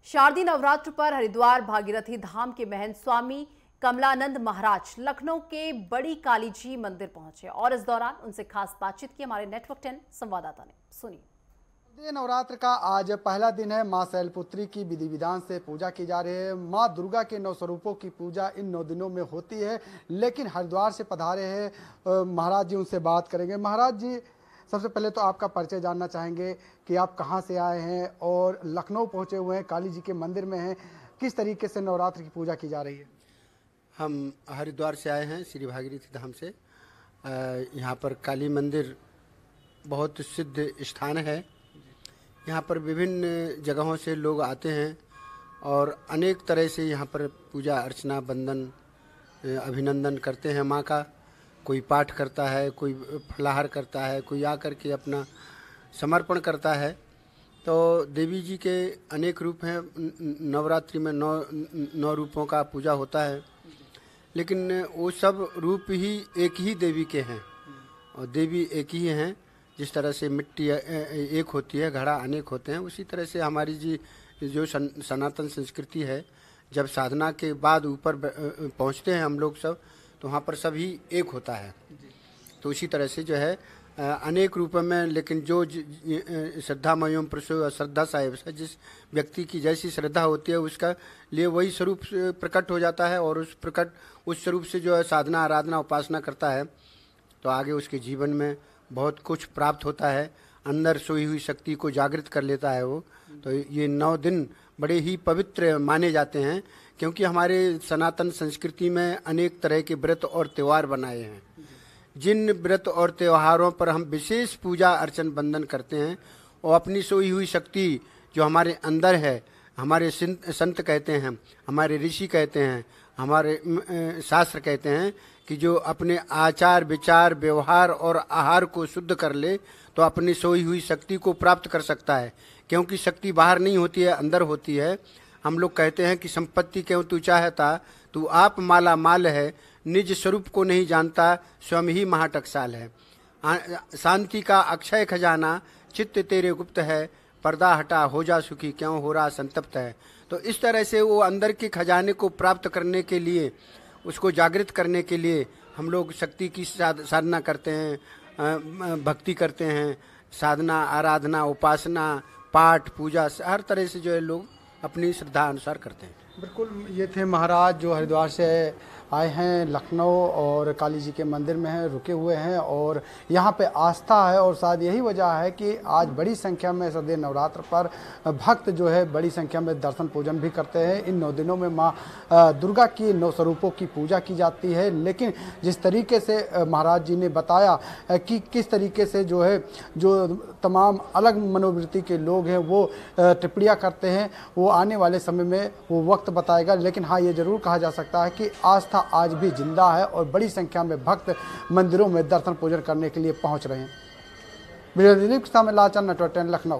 शारदीय नवरात्र पर हरिद्वार भागीरथी धाम के महंत स्वामी कमलानंद महाराज लखनऊ के बड़ी काली जी मंदिर पहुंचे और इस दौरान उनसे खास बातचीत की हमारे नेटवर्क 10 संवाददाता ने। सुनिए। शारदीय नवरात्र का आज पहला दिन है। मां शैलपुत्री की विधि विधान से पूजा की जा रही है। मां दुर्गा के 9 स्वरूपों की पूजा इन 9 दिनों में होती है, लेकिन हरिद्वार से पधारे हैं महाराज जी, उनसे बात करेंगे। महाराज जी, सबसे पहले तो आपका परिचय जानना चाहेंगे कि आप कहां से आए हैं और लखनऊ पहुंचे हुए हैं, काली जी के मंदिर में हैं, किस तरीके से नवरात्र की पूजा की जा रही है? हम हरिद्वार से आए हैं, श्री भागीरथी धाम से। यहाँ पर काली मंदिर बहुत सिद्ध स्थान है। यहाँ पर विभिन्न जगहों से लोग आते हैं और अनेक तरह से यहाँ पर पूजा अर्चना बंदन अभिनंदन करते हैं माँ का। कोई पाठ करता है, कोई फलाहार करता है, कोई आकर के अपना समर्पण करता है। तो देवी जी के अनेक रूप हैं। नवरात्रि में नौ रूपों का पूजा होता है, लेकिन वो सब रूप ही एक ही देवी के हैं और देवी एक ही हैं। जिस तरह से मिट्टी एक होती है, घड़ा अनेक होते हैं, उसी तरह से हमारी जी जो सनातन संस्कृति है, जब साधना के बाद ऊपर पहुंचते हैं हम लोग सब, तो वहाँ पर सभी एक होता है। तो उसी तरह से जो है अनेक रूपों में, लेकिन जो श्रद्धा मयोम प्रसो श्रद्धा साहिब है, जिस व्यक्ति की जैसी श्रद्धा होती है उसका लिए वही स्वरूप प्रकट हो जाता है और उस स्वरूप से जो है साधना आराधना उपासना करता है तो आगे उसके जीवन में बहुत कुछ प्राप्त होता है। अंदर सोई हुई शक्ति को जागृत कर लेता है वो। तो ये 9 दिन बड़े ही पवित्र माने जाते हैं, क्योंकि हमारे सनातन संस्कृति में अनेक तरह के व्रत और त्यौहार बनाए हैं। जिन व्रत और त्योहारों पर हम विशेष पूजा अर्चन बंदन करते हैं और अपनी सोई हुई शक्ति जो हमारे अंदर है, हमारे संत कहते हैं, हमारे ऋषि कहते हैं, हमारे शास्त्र कहते हैं कि जो अपने आचार विचार व्यवहार और आहार को शुद्ध कर ले तो अपनी सोई हुई शक्ति को प्राप्त कर सकता है। क्योंकि शक्ति बाहर नहीं होती है, अंदर होती है। हम लोग कहते हैं कि संपत्ति क्यों तू चाहता, तू आप माला माल है, निज स्वरूप को नहीं जानता, स्वयं ही महाटकसाल है। शांति का अक्षय खजाना चित्त तेरे गुप्त है, पर्दा हटा हो जा सुखी क्यों हो रहा संतप्त है। तो इस तरह से वो अंदर के खजाने को प्राप्त करने के लिए, उसको जागृत करने के लिए हम लोग शक्ति की साधना करते हैं, भक्ति करते हैं, साधना आराधना उपासना पाठ पूजा हर तरह से जो है लोग अपनी श्रद्धा अनुसार करते हैं। बिल्कुल, ये थे महाराज जो हरिद्वार से आए हैं लखनऊ और काली जी के मंदिर में हैं, रुके हुए हैं और यहाँ पे आस्था है और शायद यही वजह है कि आज बड़ी संख्या में शारदीय नवरात्र पर भक्त जो है बड़ी संख्या में दर्शन पूजन भी करते हैं। इन 9 दिनों में माँ दुर्गा की 9 स्वरूपों की पूजा की जाती है, लेकिन जिस तरीके से महाराज जी ने बताया कि किस तरीके से जो है जो तमाम अलग मनोवृत्ति के लोग हैं वो टिप्पणियाँ करते हैं, वो आने वाले समय में वो वक्त बताएगा। लेकिन हाँ, ये जरूर कहा जा सकता है कि आस्था आज भी जिंदा है और बड़ी संख्या में भक्त मंदिरों में दर्शन पूजन करने के लिए पहुंच रहे हैं। वीडियो दिलीप के सामने लालचंद, नेटवर्क 10 लखनऊ।